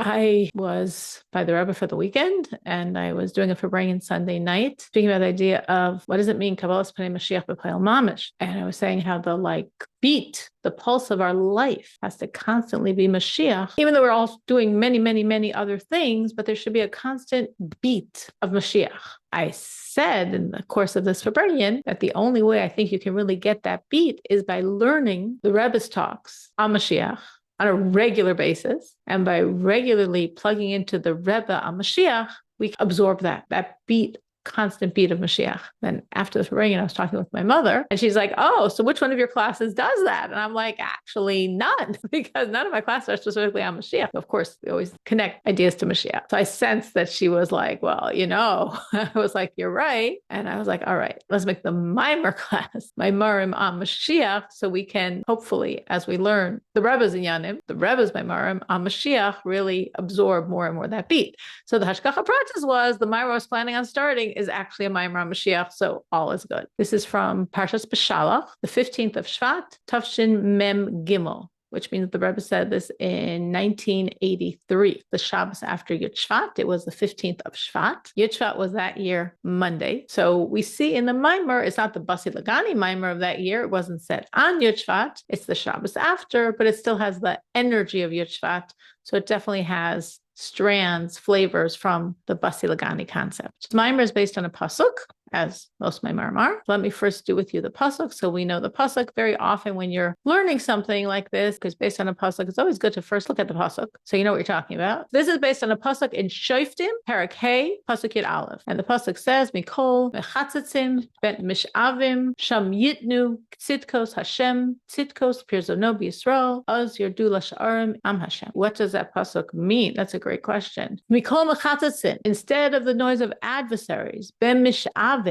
I was by the Rebbe for the weekend, and I was doing a Farbrengen Sunday night, speaking about the idea of what does it mean, Kabbalas Pnei Mashiach B'Payil Mamish. And I was saying how the beat, the pulse of our life has to constantly be Mashiach, even though we're all doing many, many, many other things, but there should be a constant beat of Mashiach. I said in the course of this Farbrengen that the only way I think you can really get that beat is by learning the Rebbe's talks on Mashiach on a regular basis. And by regularly plugging into the Rebbe on Mashiach, we absorb that beat, constant beat of Mashiach. Then after the Farbrengen, I was talking with my mother, and she's like, oh, so which one of your classes does that? And I'm like, actually none, because none of my classes are specifically on Mashiach. Of course, we always connect ideas to Mashiach. So I sensed that she was like, well, I was like, you're right. And I was like, all right, let's make the Mimer class, my Marim on Mashiach, so we can hopefully, as we learn the Rebbe's in Yanim, the Rebbe's my Marim on Mashiach, really absorb more and more that beat. So the Hashgacha practice was the Mimer I was planning on starting is actually a Maimer on Mashiach, so all is good. This is from Parshas Bishalach, the 15th of Shvat, Tafshin Mem Gimel, which means the Rebbe said this in 1983, the Shabbos after Yud Shvat. It was the 15th of Shvat. Yud Shvat was that year, Monday. So we see in the Maimer, it's not the Basi Lagani Maimer of that year. It wasn't said on Yud Shvat. It's the Shabbos after, but it still has the energy of Yud Shvat. So it definitely has strands, flavors from the Basi Lagani concept. Maimer is based on a pasuk, as most Maimarim are. Let me first do with you the pasuk, so we know the pasuk. Very often when you're learning something like this, because based on a pasuk, it's always good to first look at the pasuk, so you know what you're talking about. This is based on a pasuk in Shoftim, Parak Hey, pasuk Yud Aleph, and the pasuk says, Mikol mechatzatzim ben mishavim sham yitnu tzidkos Hashem tzidkos pirzono b'Yisrael az yerdu lasha'arim am Hashem. What does that pasuk mean? That's a great question. Mikol mechatzatzim, instead of the noise of adversaries, ben mishavim,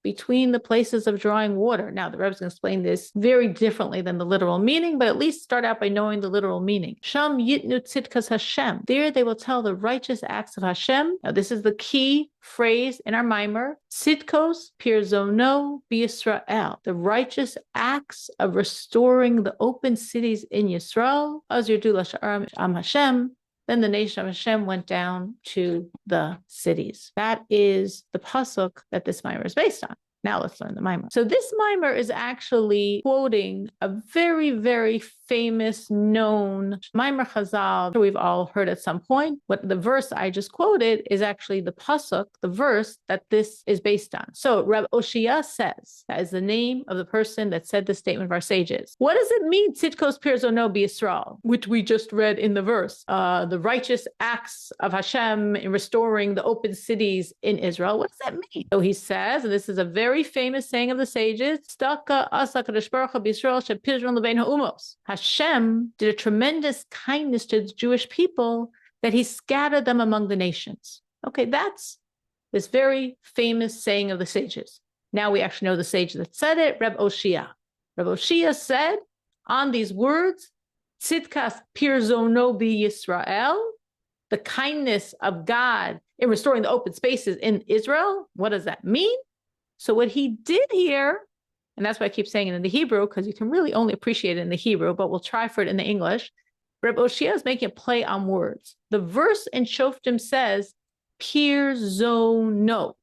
between the places of drawing water. Now, the Rebbe is going to explain this very differently than the literal meaning, but at least start out by knowing the literal meaning. Sham yitnu tzidkas Hashem. There they will tell the righteous acts of Hashem. Now, this is the key phrase in our Maimer. Tzidkos pirzono b'Yisrael. The righteous acts of restoring the open cities in Yisrael. Az yirdu l'sha'arim am Hashem. Then the nation of Hashem went down to the cities. That is the pasuk that this Maimer is based on. Now let's learn the Maimer. So this Maimer is actually quoting a very, very famous, known Maimer Chazal we've all heard at some point. What the verse I just quoted is actually the pasuk, the verse that this is based on. So Reb Oshiah says, that is the name of the person that said the statement of our sages. What does it mean, Tzidkos pirzono b'Yisrael, which we just read in the verse? The righteous acts of Hashem in restoring the open cities in Israel. What does that mean? So he says, and this is a very famous saying of the sages, Hashem did a tremendous kindness to the Jewish people that he scattered them among the nations. Okay, that's this very famous saying of the sages. Now we actually know the sage that said it, Reb Oshiah. Reb Oshiah said on these words, Tzidkas pirzono b'Yisrael, the kindness of God in restoring the open spaces in Israel. What does that mean? So what he did here, and that's why I keep saying it in the Hebrew, because you can really only appreciate it in the Hebrew, but we'll try for it in the English. Reb Oshiah is making a play on words. The verse in Shoftim says, Pirzono,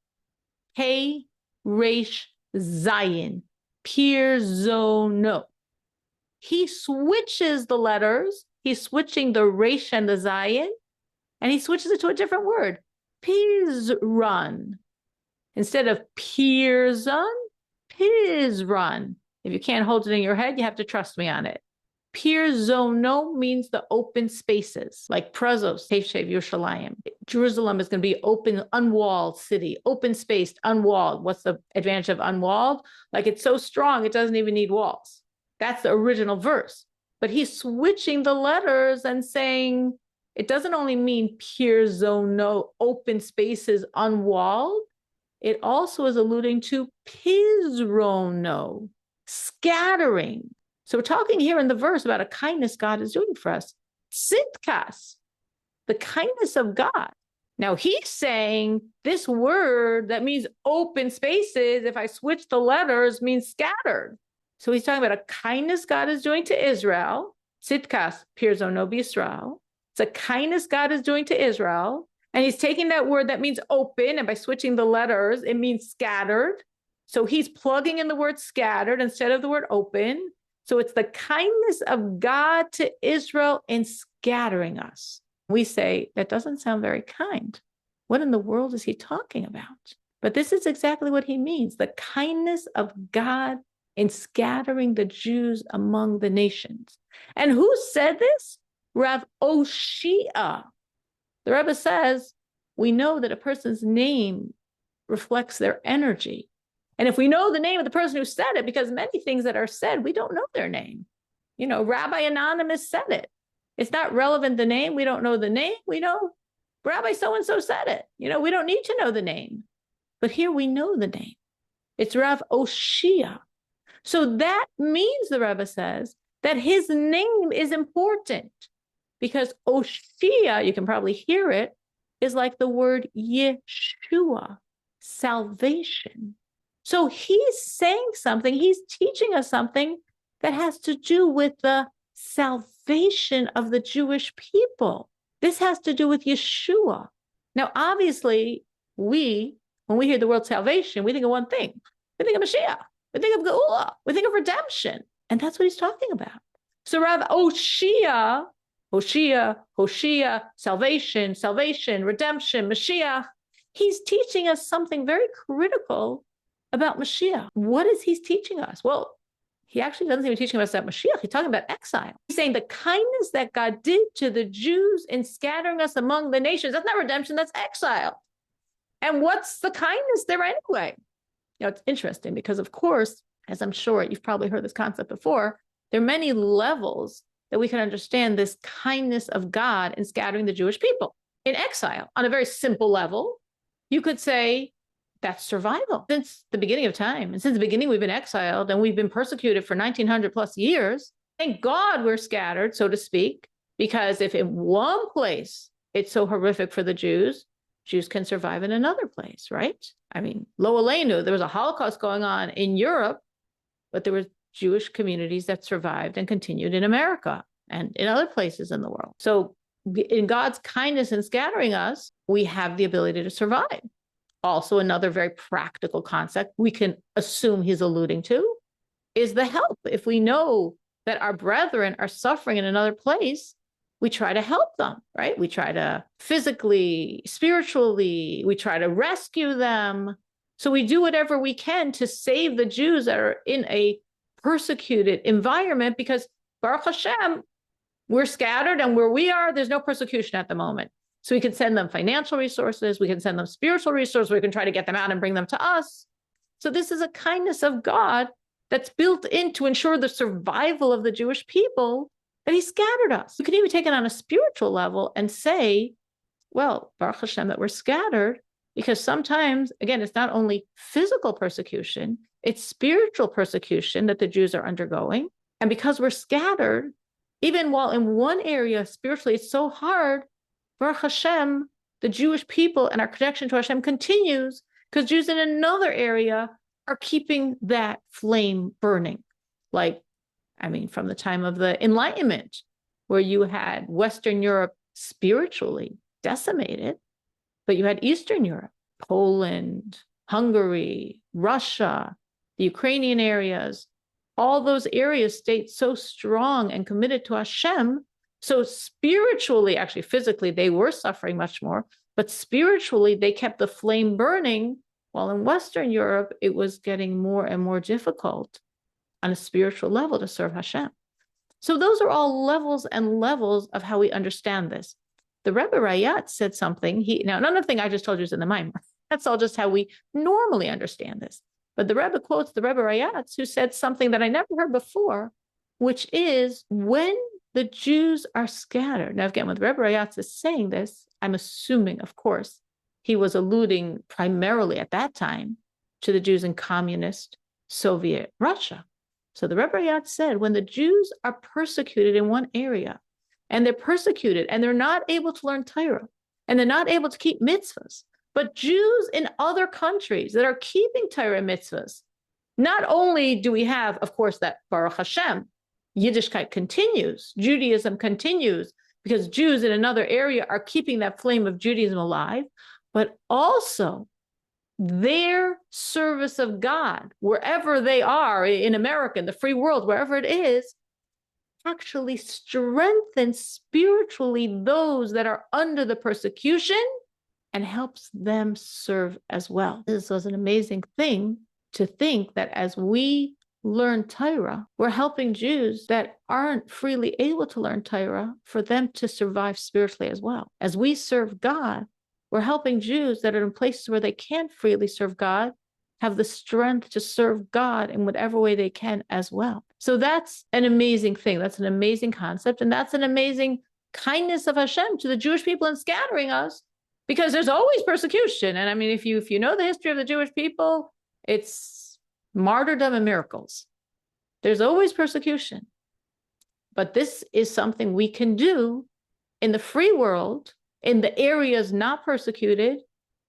Hey Resh Zayin, Pirzono. He switches the letters. He's switching the Resh and the Zayin, and he switches it to a different word, Pizran. Instead of Pirzon, Pizran. If you can't hold it in your head, you have to trust me on it. Pirzono means the open spaces, like Prezos, Teishev, Yerushalayim. Jerusalem is going to be open, unwalled city, open spaced, unwalled. What's the advantage of unwalled? Like it's so strong, it doesn't even need walls. That's the original verse. But he's switching the letters and saying it doesn't only mean Pirzono, open spaces, unwalled. It also is alluding to Pizrono, scattering. So we're talking here in the verse about a kindness God is doing for us. Tzidkas, the kindness of God. Now he's saying this word that means open spaces, if I switch the letters, means scattered. So he's talking about a kindness God is doing to Israel. Tzidkas pirzono b'Yisrael. It's a kindness God is doing to Israel. And he's taking that word that means open, and by switching the letters, it means scattered. So he's plugging in the word scattered instead of the word open. So it's the kindness of God to Israel in scattering us. We say, that doesn't sound very kind. What in the world is he talking about? But this is exactly what he means, the kindness of God in scattering the Jews among the nations. And who said this? Rav Oshiah. The Rebbe says, we know that a person's name reflects their energy. And if we know the name of the person who said it, because many things that are said, we don't know their name. You know, Rabbi Anonymous said it. It's not relevant, the name. We don't know the name. We know Rabbi so-and-so said it. You know, we don't need to know the name. But here we know the name. It's Rav Oshiah. So that means, the Rebbe says, that his name is important. Because Oshiah, you can probably hear it, is like the word Yeshua, salvation. So he's saying something, he's teaching us something that has to do with the salvation of the Jewish people. This has to do with Yeshua. Now, obviously, when we hear the word salvation, we think of one thing. We think of Mashiach. We think of Geula. We think of redemption. And that's what he's talking about. So Rav Oshiah, salvation, redemption, Mashiach. He's teaching us something very critical about Mashiach. What is he teaching us? Well, he actually doesn't even teaching us about Mashiach. He's talking about exile. He's saying the kindness that God did to the Jews in scattering us among the nations, that's not redemption, that's exile. And what's the kindness there anyway? You know, it's interesting because, of course, as I'm sure you've probably heard this concept before, there are many levels that we can understand this kindness of God in scattering the Jewish people in exile. On a very simple level, you could say that's survival. Since the beginning of time, and since the beginning we've been exiled and we've been persecuted for 1900 plus years, thank God we're scattered, so to speak, because if in one place it's so horrific for the Jews can survive in another place, right? I mean, Lo Aleinu, there was a Holocaust going on in Europe, but there were Jewish communities that survived and continued in America and in other places in the world. So in God's kindness in scattering us, we have the ability to survive. Also, another very practical concept we can assume he's alluding to is the help. If we know that our brethren are suffering in another place, we try to help them, right? We try to physically, spiritually, we try to rescue them. So we do whatever we can to save the Jews that are in a persecuted environment, because Baruch Hashem, we're scattered, and where we are, there's no persecution at the moment. So we can send them financial resources, we can send them spiritual resources, we can try to get them out and bring them to us. So this is a kindness of God that's built in to ensure the survival of the Jewish people, that he scattered us. You can even take it on a spiritual level and say, well, Baruch Hashem, that we're scattered, because sometimes, again, it's not only physical persecution, it's spiritual persecution that the Jews are undergoing. And because we're scattered, even while in one area spiritually it's so hard, Baruch Hashem, the Jewish people and our connection to Hashem continues, because Jews in another area are keeping that flame burning. Like, I mean, from the time of the Enlightenment, where you had Western Europe spiritually decimated, but you had Eastern Europe, Poland, Hungary, Russia, the Ukrainian areas, all those areas stayed so strong and committed to Hashem. So spiritually, actually physically, they were suffering much more, but spiritually, they kept the flame burning, while in Western Europe, it was getting more and more difficult on a spiritual level to serve Hashem. So those are all levels and levels of how we understand this. The Rebbe Rayat said something. Now, none of the thing I just told you is in the Maimer. That's all just how we normally understand this. But the Rebbe quotes the Rebbe Rayat, who said something that I never heard before, which is when the Jews are scattered. Now, again, when the Rebbe Rayat is saying this, I'm assuming, of course, he was alluding primarily at that time to the Jews in communist Soviet Russia. So the Rebbe Rayat said, when the Jews are persecuted in one area, and they're persecuted, and they're not able to learn Torah, and they're not able to keep mitzvahs, but Jews in other countries that are keeping Torah and mitzvahs, not only do we have, of course, that Baruch Hashem, Yiddishkeit continues, Judaism continues, because Jews in another area are keeping that flame of Judaism alive, but also their service of God, wherever they are in America, in the free world, wherever it is, actually strengthens spiritually those that are under the persecution and helps them serve as well. This was an amazing thing to think that as we learn Torah, we're helping Jews that aren't freely able to learn Torah for them to survive spiritually as well. As we serve God, we're helping Jews that are in places where they can't freely serve God have the strength to serve God in whatever way they can as well. So that's an amazing thing. That's an amazing concept. And that's an amazing kindness of Hashem to the Jewish people in scattering us, because there's always persecution. And I mean, if you know the history of the Jewish people, it's martyrdom and miracles. There's always persecution. But this is something we can do in the free world, in the areas not persecuted,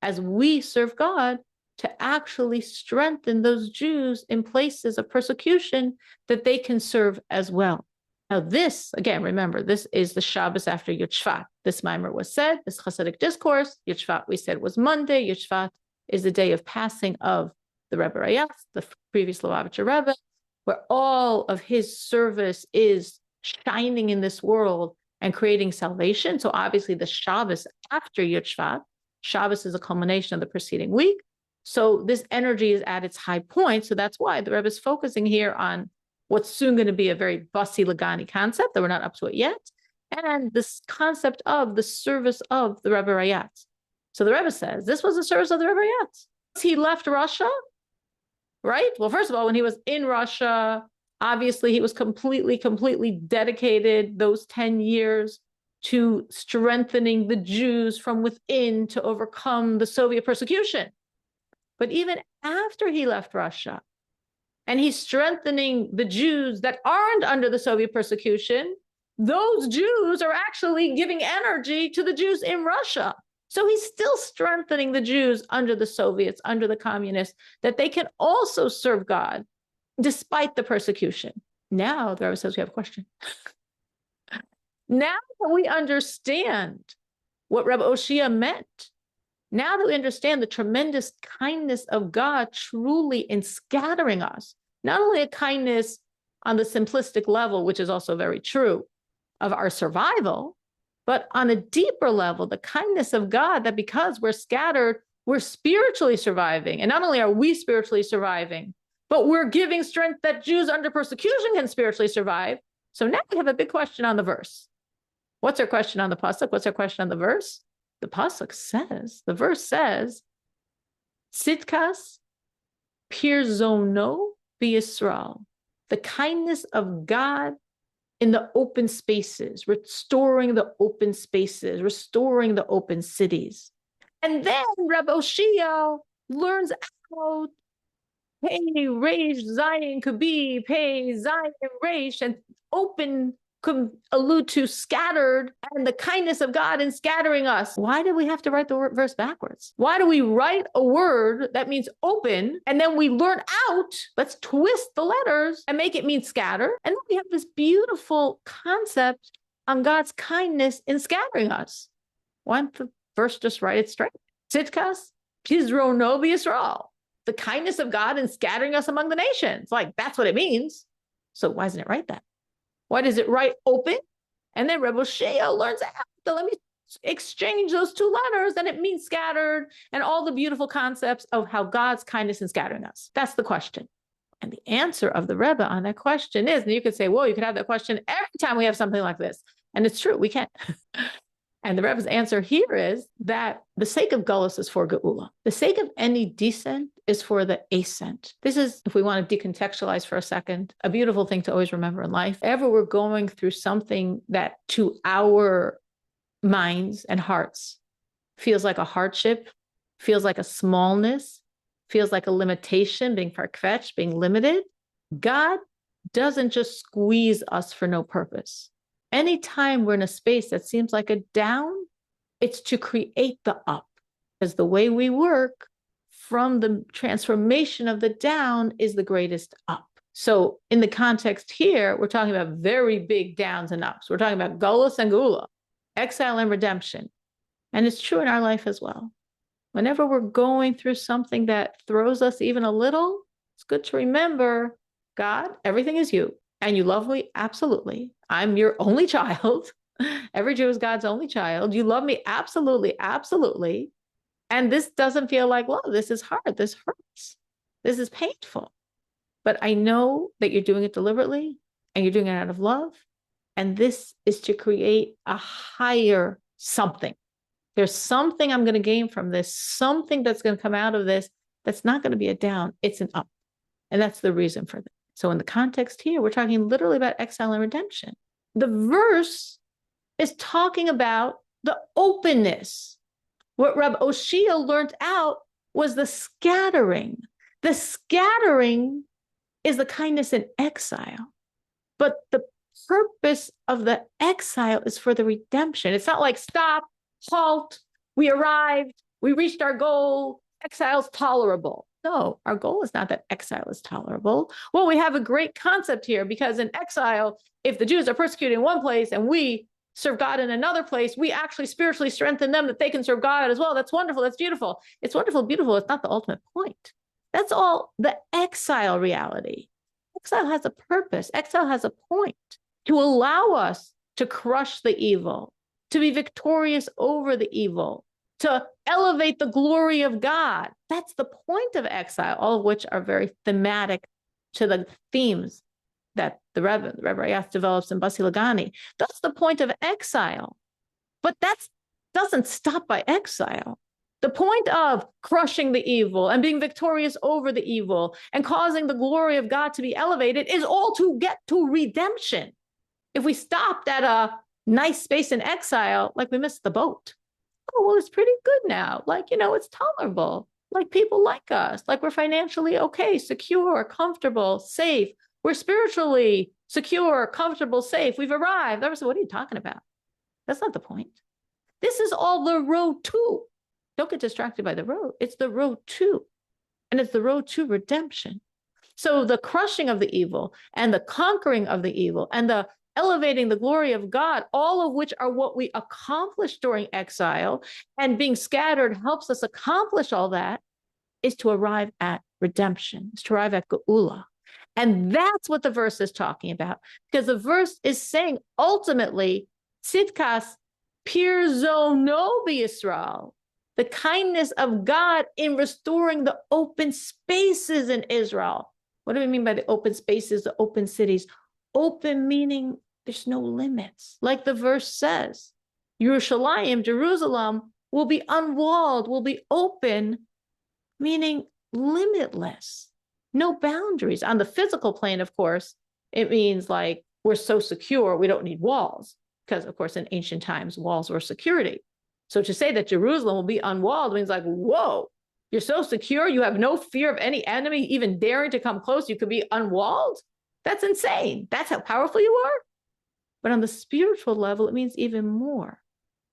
as we serve God, to actually strengthen those Jews in places of persecution that they can serve as well. Now this, again, remember, this is the Shabbos after Yud Shvat. This mimer was said, this Hasidic discourse. Yud Shvat, we said, was Monday. Yud Shvat is the day of passing of the Rebbe Rayatz, the previous Lubavitcher Rebbe, where all of his service is shining in this world and creating salvation. So obviously the Shabbos after Yud Shvat, Shabbos is a culmination of the preceding week. So this energy is at its high point. So that's why the Rebbe is focusing here on what's soon going to be a very Basi Lagani concept, that we're not up to it yet, and this concept of the service of the Rebbe Rayatz. So the Rebbe says, this was the service of the Rebbe Rayatz. He left Russia, right? Well, first of all, when he was in Russia, obviously he was completely dedicated those 10 years to strengthening the Jews from within to overcome the Soviet persecution. But even after he left Russia, and he's strengthening the Jews that aren't under the Soviet persecution, those Jews are actually giving energy to the Jews in Russia. So he's still strengthening the Jews under the Soviets, under the communists, that they can also serve God despite the persecution. Now, the Rebbe says we have a question. Now that we understand what Rebbe Oshiah meant, now that we understand the tremendous kindness of God truly in scattering us, not only a kindness on the simplistic level, which is also very true, of our survival, but on a deeper level, the kindness of God that because we're scattered, we're spiritually surviving. And not only are we spiritually surviving, but we're giving strength that Jews under persecution can spiritually survive. So now we have a big question on the verse. What's our question on the pasuk? What's our question on the verse? The pasuk says, the verse says, Tzidkas pirzono b'Yisrael, the kindness of God in the open spaces, restoring the open spaces, restoring the open cities. And then Rabbi Oshiah learns out, Pei Reish Zayin could be Pei Zayin Reish, and open could allude to scattered and the kindness of God in scattering us. Why do we have to write the verse backwards? Why do we write a word that means open and then we learn out, let's twist the letters and make it mean scatter? And then we have this beautiful concept on God's kindness in scattering us. Why don't the verse just write it straight? Tzidkas Pizrono B'Yisrael, the kindness of God in scattering us among the nations. Like, that's what it means. So why doesn't it write that? Why does it write open? And then Rebbe Oshiah learns out. So let me exchange those two letters and it means scattered, and all the beautiful concepts of how God's kindness in scattering us. That's the question. And the answer of the Rebbe on that question is, and you could say, well, you could have that question every time we have something like this. And it's true, we can. And the Rebbe's answer here is that the sake of Gullus is for Geula. The sake of any descent is for the ascent. This is, if we want to decontextualize for a second, a beautiful thing to always remember in life. If ever we're going through something that to our minds and hearts feels like a hardship, feels like a smallness, feels like a limitation, being farfetched, being limited, God doesn't just squeeze us for no purpose. Anytime we're in a space that seems like a down, it's to create the up. Because the way we work from the transformation of the down is the greatest up. So in the context here, we're talking about very big downs and ups. We're talking about Gullus and Geula. exile and redemption. And it's true in our life as well. Whenever we're going through something that throws us even a little, it's good to remember, God, everything is you. And you love me? Absolutely. I'm your only child. Every Jew is God's only child. You love me? Absolutely. Absolutely. And this doesn't feel like, well, this is hard. This hurts. This is painful. But I know that you're doing it deliberately and you're doing it out of love. And this is to create a higher something. There's something I'm going to gain from this, something that's going to come out of this that's not going to be a down, it's an up. And that's the reason for that. So in the context here, we're talking literally about exile and redemption. The verse is talking about the openness. What Reb Oshiah learned out was the scattering. The scattering is the kindness in exile. But the purpose of the exile is for the redemption. It's not like stop, halt, we arrived, we reached our goal, exile's tolerable. No, our goal is not that exile is tolerable. Well, we have a great concept here because in exile, if the Jews are persecuted in one place and we serve God in another place, we actually spiritually strengthen them that they can serve God as well. That's wonderful. That's beautiful. It's wonderful, beautiful. It's not the ultimate point. That's all the exile reality. Exile has a purpose. Exile has a point to allow us to crush the evil, to be victorious over the evil, to elevate the glory of God. That's the point of exile, all of which are very thematic to the themes that the Rebbe Rayas develops in Basi Lagani. That's the point of exile. But that doesn't stop by exile. The point of crushing the evil and being victorious over the evil and causing the glory of God to be elevated is all to get to redemption. If we stopped at a nice space in exile, like we missed the boat. Oh, well, it's pretty good now. Like, it's tolerable. Like people like us. Like we're financially okay, secure, comfortable, safe. We're spiritually secure, comfortable, safe. We've arrived. I said, what are you talking about? That's not the point. This is all the road to. Don't get distracted by the road. It's the road to. And it's the road to redemption. So the crushing of the evil and the conquering of the evil and the elevating the glory of God, all of which are what we accomplish during exile, and being scattered helps us accomplish all that, is to arrive at redemption, is to arrive at Geula. And that's what the verse is talking about, because the verse is saying ultimately, Tzidkas pirzo no b'Yisrael, the kindness of God in restoring the open spaces in Israel. What do we mean by the open spaces, the open cities? Open meaning there's no limits. Like the verse says, Yerushalayim, Jerusalem, will be unwalled, will be open, meaning limitless, no boundaries. On the physical plane, of course, it means like we're so secure, we don't need walls. Because, of course, in ancient times, walls were security. So to say that Jerusalem will be unwalled means like, whoa, you're so secure, you have no fear of any enemy even daring to come close, you could be unwalled? That's insane. That's how powerful you are. But on the spiritual level, it means even more.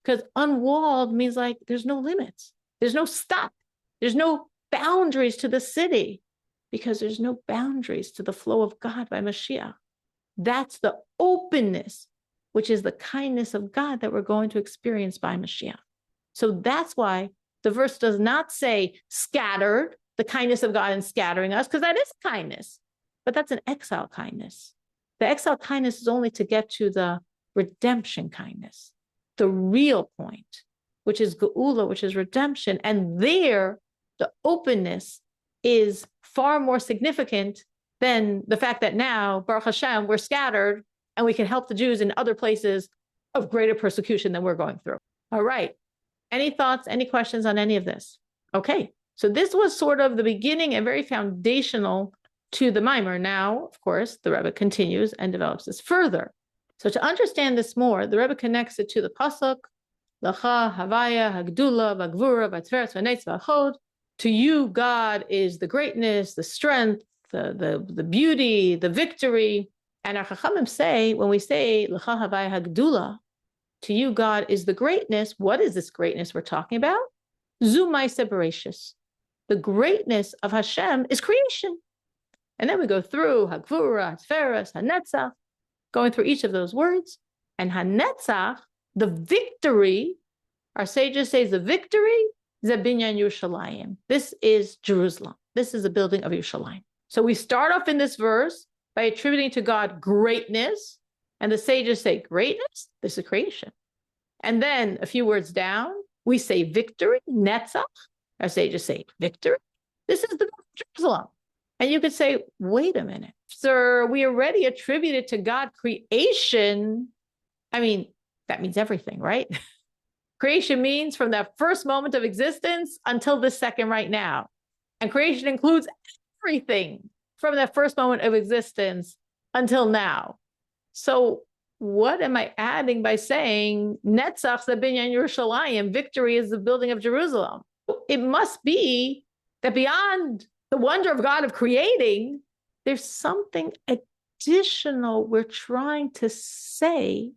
Because unwalled means like there's no limits. There's no stop. There's no boundaries to the city because there's no boundaries to the flow of God by Mashiach. That's the openness, which is the kindness of God that we're going to experience by Mashiach. So that's why the verse does not say scattered, the kindness of God in scattering us, because that is kindness. But that's an exile kindness. The exile kindness is only to get to the redemption kindness, the real point, which is Geula, which is redemption. And there, the openness is far more significant than the fact that now, Baruch Hashem, we're scattered and we can help the Jews in other places of greater persecution than we're going through. All right. Any thoughts, any questions on any of this? Okay. So this was sort of the beginning and very foundational to the Mimer. Now, of course, the Rebbe continues and develops this further. So to understand this more, the Rebbe connects it to the pasuk, Lacha, Havaya, Hagdula, Vagvura, Vatveres, Vanetz, Vachod. To you, God is the greatness, the strength, the beauty, the victory. And our Chachamim say, when we say Lacha, Havaya, Hagdula, to you, God is the greatness. What is this greatness we're talking about? Zumai Separatius. The greatness of Hashem is creation. And then we go through Hagvura, Hatferes, Hanetzach, going through each of those words. And Hanetzach, the victory, our sages say the victory, Zabinyan Yerushalayim. This is Jerusalem. This is the building of Yerushalayim. So we start off in this verse by attributing to God greatness. And the sages say, greatness, this is creation. And then a few words down, we say victory, Netzach. Our sages say victory. This is the Jerusalem. And you could say, wait a minute, sir, we already attributed to God creation. I mean, that means everything, right? Creation means from that first moment of existence until this second right now. And creation includes everything from that first moment of existence until now. So what am I adding by saying Netzach Zabinyan Yerushalayim, victory is the building of Jerusalem? It must be that beyond the wonder of God of creating, there's something additional we're trying to say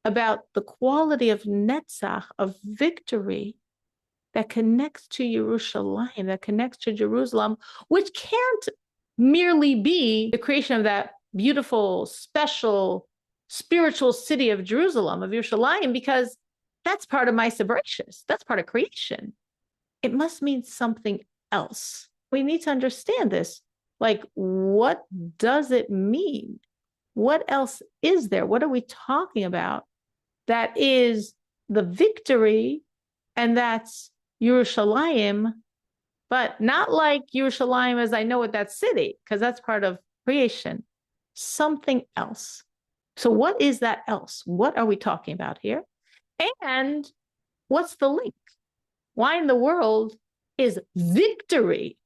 about the quality of Netzach, of victory, that connects to Yerushalayim, that connects to Jerusalem, which can't merely be the creation of that beautiful, special, spiritual city of Jerusalem, of Yerushalayim, because that's part of Ma'aseh Bereshis. That's part of creation. It must mean something else. We need to understand this. Like, what does it mean? What else is there? What are we talking about? That is the victory, and that's Yerushalayim, but not like Yerushalayim as I know it, that city, because that's part of creation. Something else. So what is that else? What are we talking about here? And what's the link? Why in the world is victory,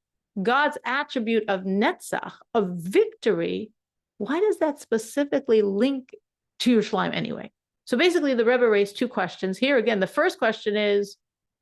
God's attribute of Netzach, of victory, why does that specifically link to Yerushalayim anyway? So basically the Rebbe raised two questions here. Again, the first question is,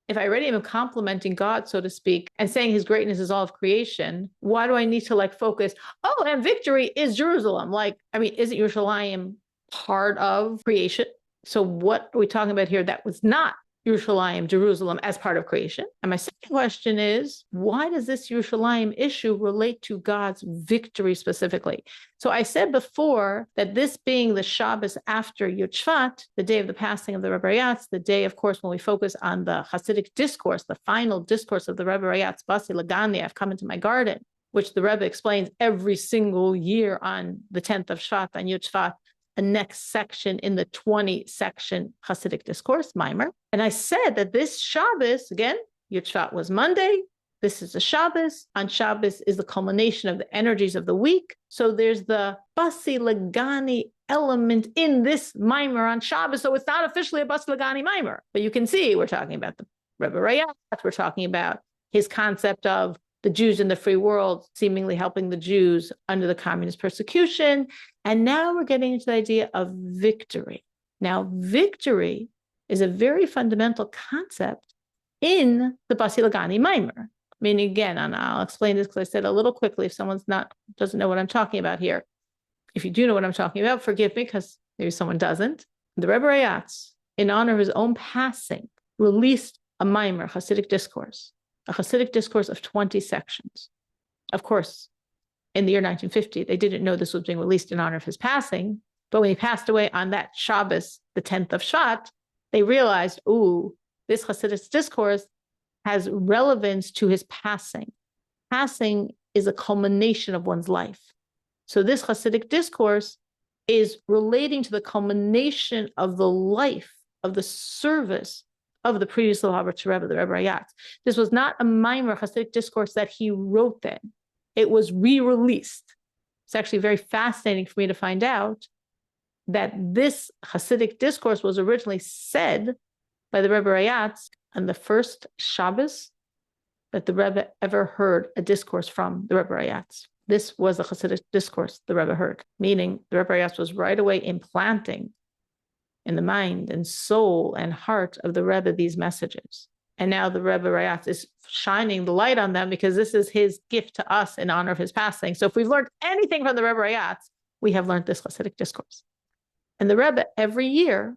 if I already am complimenting God, so to speak, and saying his greatness is all of creation, why do I need to focus? Oh, and victory is Jerusalem. Isn't Yerushalayim part of creation? So what are we talking about here that was not Yerushalayim, Jerusalem, as part of creation? And my second question is, why does this Yerushalayim issue relate to God's victory specifically? So I said before that this being the Shabbos after Shvat, the day of the passing of the Rebbe Rayatz, the day, of course, when we focus on the Hasidic discourse, the final discourse of the Rebbe Rayatz, Basi Lagani, I've come into my garden, which the Rebbe explains every single year on the 10th of Shvat, on Shvat, a next section in the 20-section Hasidic discourse, Maimer. And I said that this Shabbos, again, Shvat was Monday. This is a Shabbos. On Shabbos is the culmination of the energies of the week. So there's the Basi Lagani element in this Maimer on Shabbos. So it's not officially a Basi Lagani Maimer. But you can see we're talking about the Rebbe Rayatz. We're talking about his concept of the Jews in the free world, seemingly helping the Jews under the communist persecution. And now we're getting into the idea of victory. Now, victory is a very fundamental concept in the Basi Lagani Maimer. Meaning, again, and I'll explain this because I said a little quickly if someone doesn't know what I'm talking about here. If you do know what I'm talking about, forgive me because maybe someone doesn't. The Rebbe Rayatz, in honor of his own passing, released a Maimer, Hasidic discourse, a Hasidic discourse of 20 sections. Of course, in the year 1950, they didn't know this was being released in honor of his passing. But when he passed away on that Shabbos, the 10th of Shvat, they realized, this Hasidic discourse has relevance to his passing. Passing is a culmination of one's life. So this Hasidic discourse is relating to the culmination of the life, of the service of the previous Lubavitcher Rebbe, the Rebbe Rayatz. This was not a Maimer Hasidic discourse that he wrote then. It was re-released. It's actually very fascinating for me to find out that this Hasidic discourse was originally said by the Rebbe Rayatz on the first Shabbos that the Rebbe ever heard a discourse from the Rebbe Rayatz. This was a Hasidic discourse the Rebbe heard, meaning the Rebbe Rayatz was right away implanting in the mind and soul and heart of the Rebbe these messages. And now the Rebbe Rayatz is shining the light on them because this is his gift to us in honor of his passing. So if we've learned anything from the Rebbe Rayatz, we have learned this Hasidic discourse. And the Rebbe every year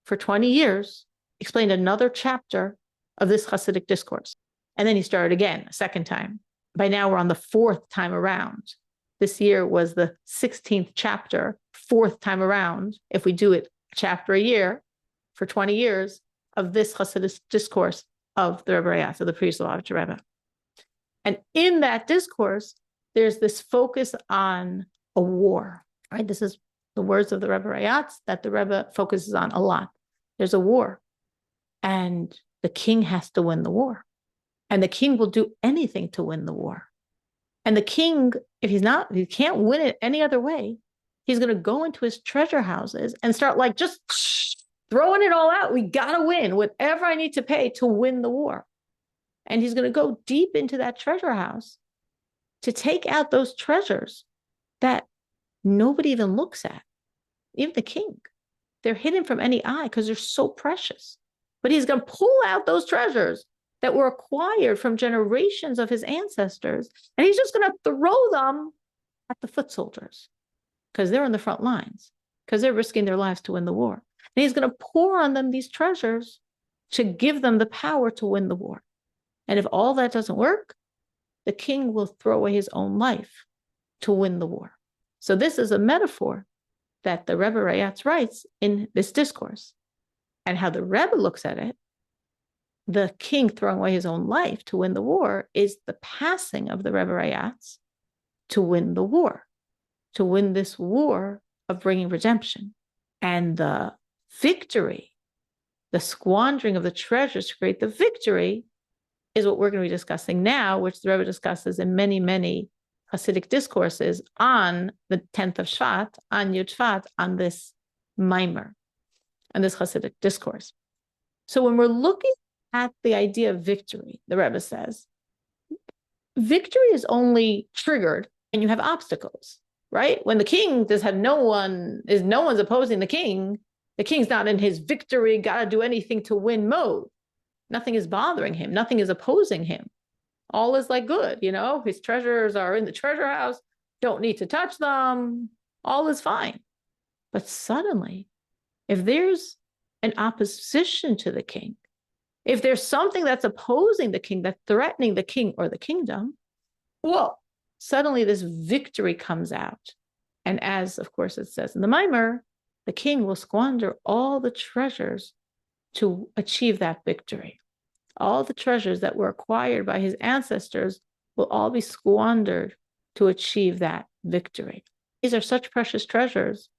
for 20 years explained another chapter of this Hasidic discourse. And then he started again a second time. By now we're on the fourth time around. This year was the 16th chapter, fourth time around. If we do it a chapter a year, for 20 years of this Hasidic discourse of the Rebbe Rayatz, of the priest of the Rebbe. And in that discourse, there's this focus on a war, right? This is the words of the Rebbe Rayatz that the Rebbe focuses on a lot. There's a war, and the king has to win the war. And the king will do anything to win the war. And the king, if he can't win it any other way, he's going to go into his treasure houses and start like just throwing it all out. We got to win whatever I need to pay to win the war. And he's going to go deep into that treasure house to take out those treasures that nobody even looks at, even the king. They're hidden from any eye because they're so precious. But he's going to pull out those treasures that were acquired from generations of his ancestors, and he's just going to throw them at the foot soldiers because they're in the front lines, because they're risking their lives to win the war. And he's going to pour on them these treasures to give them the power to win the war. And if all that doesn't work, the king will throw away his own life to win the war. So this is a metaphor that the Rebbe Rayatz writes in this discourse. And how the Rebbe looks at it, the king throwing away his own life to win the war is the passing of the Rebbe Rayatz to win the war, to win this war of bringing redemption. And the victory, the squandering of the treasures to create the victory, is what we're going to be discussing now, which the Rebbe discusses in many, many Hasidic discourses on the 10th of Shvat, on Yud Shvat, on this mimer, on this Hasidic discourse. So when we're looking at the idea of victory, the Rebbe says, victory is only triggered when you have obstacles, right? When the king no one's opposing the king's not in his victory, gotta do anything to win mode. Nothing is bothering him. Nothing is opposing him. All is like good, his treasures are in the treasure house, don't need to touch them. All is fine. But suddenly, if there's an opposition to the king, if there's something that's opposing the king, that's threatening the king or the kingdom, well, suddenly this victory comes out. And as, of course, it says in the mimer, the king will squander all the treasures to achieve that victory. All the treasures that were acquired by his ancestors will all be squandered to achieve that victory. These are such precious treasures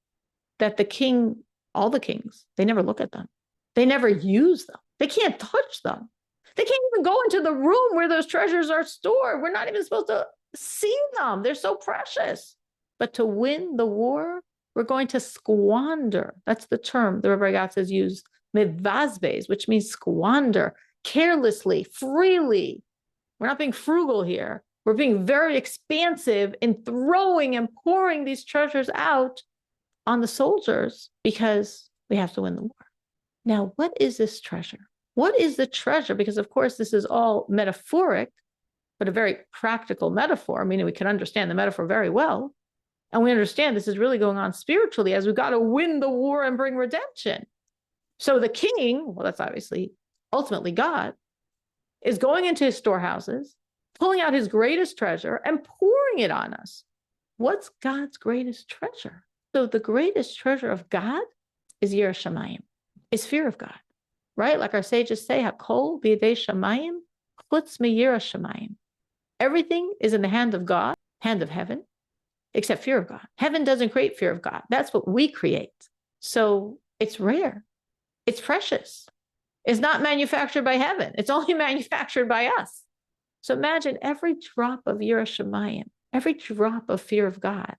that the king, all the kings, they never look at them. They never use them. They can't touch them. They can't even go into the room where those treasures are stored. We're not even supposed to see them. They're so precious. But to win the war, we're going to squander. That's the term the Rebbe Rayatz has used, mevazbez, which means squander, carelessly, freely. We're not being frugal here. We're being very expansive in throwing and pouring these treasures out on the soldiers because we have to win the war. Now, what is this treasure? What is the treasure? Because, of course, this is all metaphoric, but a very practical metaphor, meaning we can understand the metaphor very well. And we understand this is really going on spiritually as we've got to win the war and bring redemption. So the king, well, that's obviously ultimately God, is going into his storehouses, pulling out his greatest treasure and pouring it on us. What's God's greatest treasure? So the greatest treasure of God is Yiras Shamayim, is fear of God, right? Like our sages say, Hakol b'yedei Shamayim, chutz miyiras Shamayim. Everything is in the hand of God, hand of heaven, except fear of God. Heaven doesn't create fear of God. That's what we create. So it's rare. It's precious. It's not manufactured by heaven. It's only manufactured by us. So imagine every drop of Yiras Shamayim, every drop of fear of God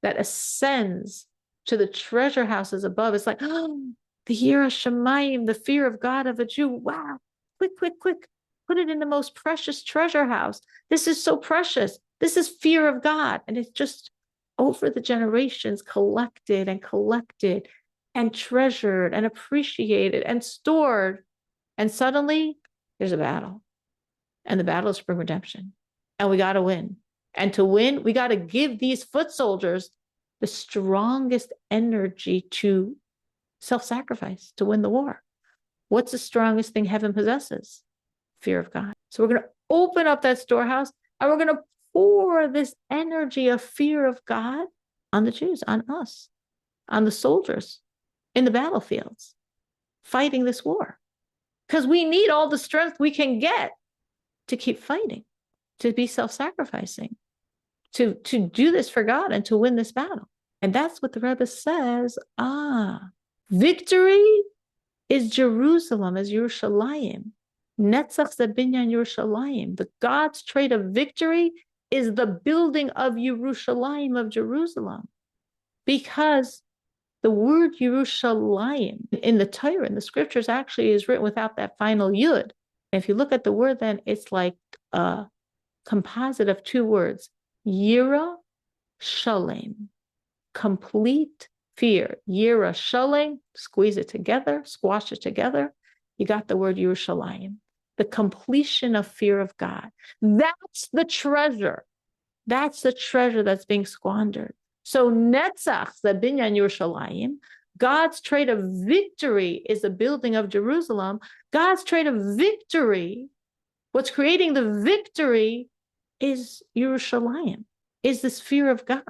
that ascends to the treasure houses above. It's like, oh, the Yiras Shamayim, the fear of God of a Jew. Wow, quick, quick, quick. Put it in the most precious treasure house. This is so precious. This is fear of God. And it's just over the generations collected and treasured and appreciated and stored. And suddenly there's a battle. And the battle is to bring redemption. And we got to win. And to win, we got to give these foot soldiers the strongest energy to self-sacrifice, to win the war. What's the strongest thing heaven possesses? Fear of God. So we're going to open up that storehouse and we're going to pour this energy of fear of God on the Jews, on us, on the soldiers in the battlefields. fighting this war. Because we need all the strength we can get to keep fighting, to be self-sacrificing, to do this for God and to win this battle. And that's what the Rebbe says. Victory is Jerusalem, is Yerushalayim. Netzach Zabinyan Yerushalayim. The God's trait of victory is the building of Yerushalayim, of Jerusalem. Because the word Yerushalayim in the Torah, in the scriptures, actually is written without that final yud. And if you look at the word, then it's like a composite of two words. Yira Shalem. Complete fear. Yira Shalem. Squeeze it together, squash it together. You got the word Yerushalayim. The completion of fear of God. That's the treasure. That's the treasure that's being squandered. So Netzach, Zabinyan Yerushalayim, God's trait of victory is the building of Jerusalem. God's trait of victory, what's creating the victory is Yerushalayim, is this fear of God.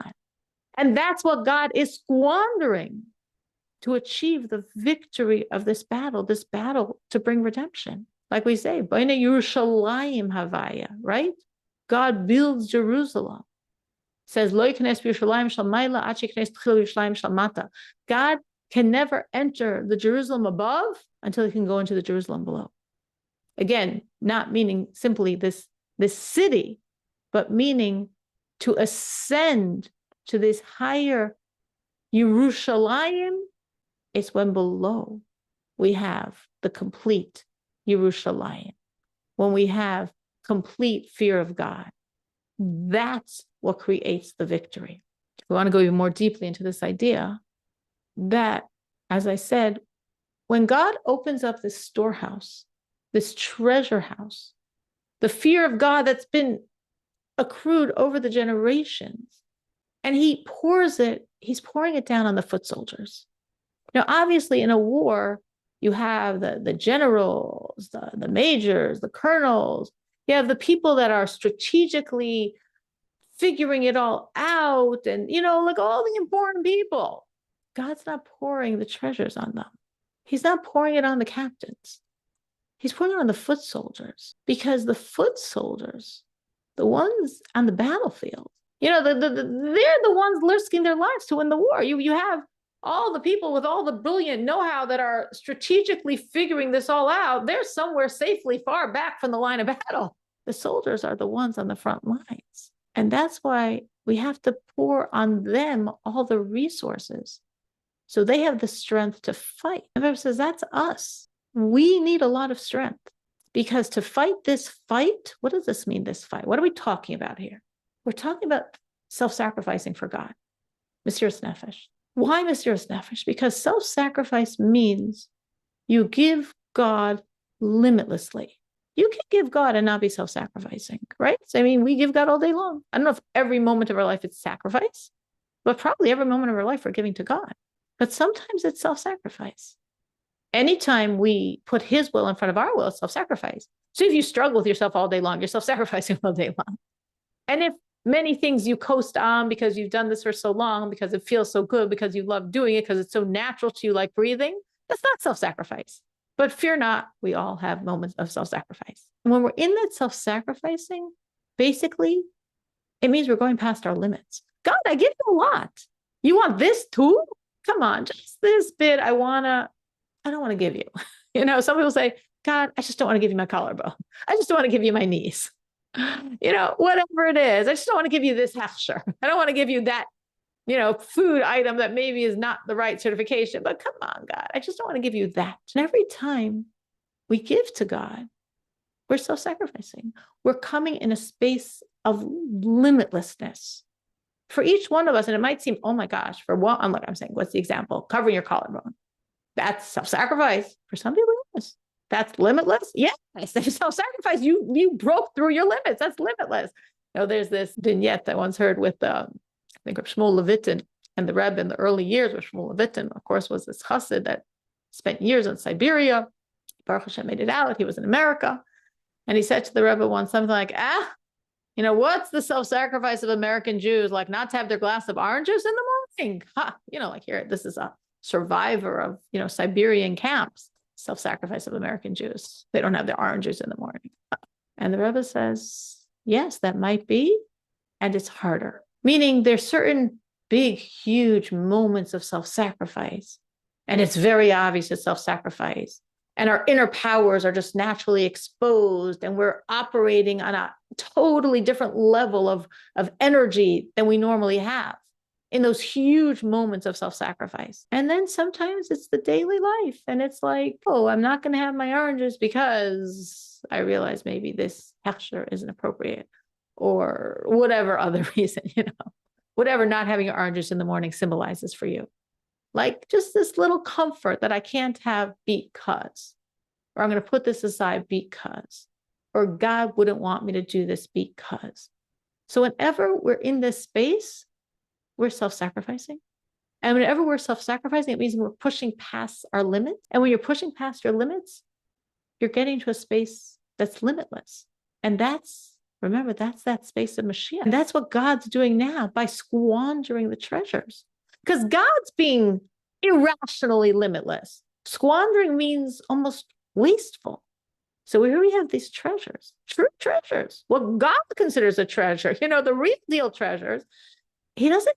And that's what God is squandering to achieve the victory of this battle to bring redemption. Like we say, Baina Yerushalayim Havaya, right? God builds Jerusalem. Says, Lo yiknes b'Yerushalayim shel mayla ad sheyiknes tchil Yerushalayim shel mata. God can never enter the Jerusalem above until he can go into the Jerusalem below. Again, not meaning simply this city, but meaning to ascend to this higher Yerushalayim. It's when below we have the complete Yerushalayim, when we have complete fear of God. That's what creates the victory. We want to go even more deeply into this idea that, as I said, when God opens up this storehouse, this treasure house, the fear of God that's been accrued over the generations, and he pours it, he's pouring it down on the foot soldiers. Now, obviously, in a war, you have the generals, the majors, the colonels. You have the people that are strategically figuring it all out and, like all the important people. God's not pouring the treasures on them. He's not pouring it on the captains. He's pouring it on the foot soldiers, because the foot soldiers, the ones on the battlefield, they're the ones risking their lives to win the war. You have all the people with all the brilliant know-how that are strategically figuring this all out. They're somewhere safely far back from the line of battle. The soldiers are the ones on the front lines. And that's why we have to pour on them all the resources so they have the strength to fight. And the Bible says that's us. We need a lot of strength, because to fight this fight, what does this mean, this fight? What are we talking about here? We're talking about self-sacrificing for God. Mesiras Nefesh. Why Mesiras Nefesh? Because self-sacrifice means you give God limitlessly. You can give God and not be self-sacrificing, right? So, we give God all day long. I don't know if every moment of our life it's sacrifice, but probably every moment of our life we're giving to God. But sometimes it's self-sacrifice. Anytime we put his will in front of our will, it's self-sacrifice. So if you struggle with yourself all day long, you're self-sacrificing all day long. And if many things you coast on because you've done this for so long, because it feels so good, because you love doing it, because it's so natural to you, like breathing, that's not self-sacrifice. But fear not, we all have moments of self-sacrifice. And when we're in that self-sacrificing, basically, it means we're going past our limits. God, I give you a lot. You want this too? Come on, just this bit I don't want to give you. Some people say, God, I just don't want to give you my collarbone. I just don't want to give you my knees. Whatever it is. I just don't want to give you this hechsher. I don't want to give you that, food item that maybe is not the right certification, but come on, God, I just don't want to give you that. And every time we give to God, we're self-sacrificing. We're coming in a space of limitlessness for each one of us. And it might seem, oh my gosh, for one, I'm saying, what's the example? Covering your collarbone. That's self-sacrifice. For some people, yes. That's limitless. Yes, self-sacrifice. You broke through your limits. That's limitless. There's this vignette I once heard with, I think of Shmuel Levitin and the Rebbe in the early years, where Shmuel Levitin, of course, was this chassid that spent years in Siberia. Baruch Hashem made it out. He was in America. And he said to the Rebbe once something like, what's the self-sacrifice of American Jews? Like not to have their glass of orange juice in the morning? Like here, this is a survivor of, Siberian camps. self-sacrifice of American Jews. They don't have their orange juice in the morning. And the Rebbe says, yes, that might be. And it's harder. Meaning there's certain big, huge moments of self-sacrifice. And it's very obvious it's self-sacrifice. And our inner powers are just naturally exposed. And we're operating on a totally different level of energy than we normally have in those huge moments of self-sacrifice. And then sometimes it's the daily life. And it's like, oh, I'm not going to have my oranges because I realize maybe this hechsher isn't appropriate, or whatever other reason, whatever not having your oranges in the morning symbolizes for you. Like just this little comfort that I can't have because, or I'm going to put this aside because, or God wouldn't want me to do this because. So whenever we're in this space, we're self-sacrificing. And whenever we're self-sacrificing, it means we're pushing past our limits. And when you're pushing past your limits, you're getting to a space that's limitless. And remember, that's that space of Mashiach. And that's what God's doing now by squandering the treasures. Because God's being irrationally limitless. Squandering means almost wasteful. So here we have these treasures, true treasures, what God considers a treasure, the real deal treasures. He doesn't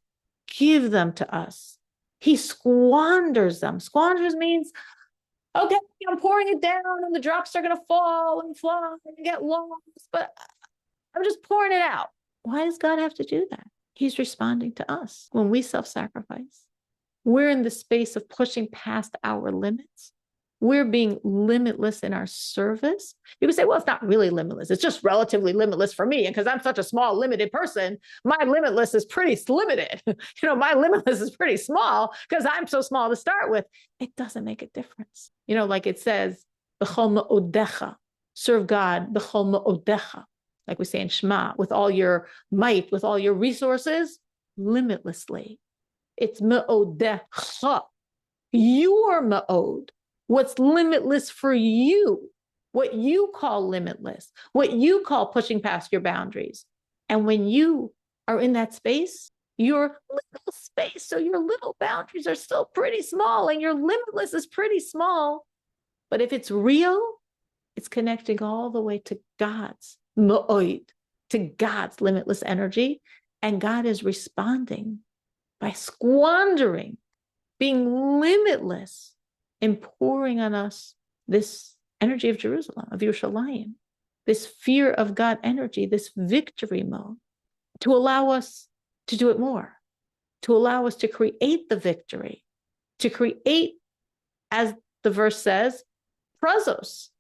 give them to us. He squanders them. Squanders means, okay, I'm pouring it down and the drops are going to fall and fly and get lost, but I'm just pouring it out. Why does God have to do that? He's responding to us. When we self-sacrifice, we're in the space of pushing past our limits. We're being limitless in our service. You can say, well, it's not really limitless. It's just relatively limitless for me. And because I'm such a small, limited person, my limitless is pretty limited. My limitless is pretty small because I'm so small to start with. It doesn't make a difference. Like it says, b'chol me'odecha, serve God, b'chol me'odecha. Like we say in Shema, with all your might, with all your resources, limitlessly. It's me'odecha. Your me'od. What's limitless for you, what you call limitless, what you call pushing past your boundaries. And when you are in that space, your little space, so your little boundaries are still pretty small and your limitless is pretty small. But if it's real, it's connecting all the way to God's ma'od, to God's limitless energy. And God is responding by squandering, being limitless, and pouring on us this energy of Jerusalem, of Yerushalayim, this fear of God energy, this victory mode, to allow us to do it more, to allow us to create the victory, to create, as the verse says, prazos,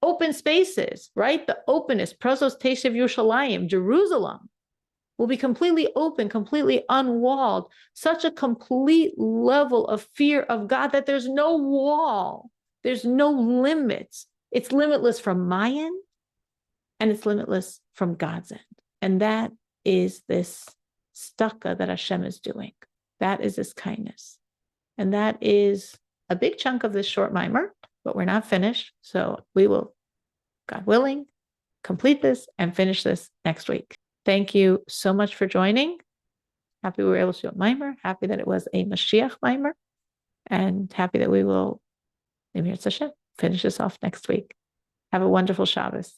open spaces, right? The openness, prazos teshev Yerushalayim, Jerusalem, will be completely open, completely unwalled, such a complete level of fear of God that there's no wall, there's no limits. It's limitless from my end, and it's limitless from God's end. And that is this staka that Hashem is doing. That is this kindness. And that is a big chunk of this short mimer, but we're not finished. So we will, God willing, complete this and finish this next week. Thank you so much for joining. Happy we were able to do a mimer. Happy that it was a Mashiach mimer. And happy that we will, Emir Hashem, finish this off next week. Have a wonderful Shabbos.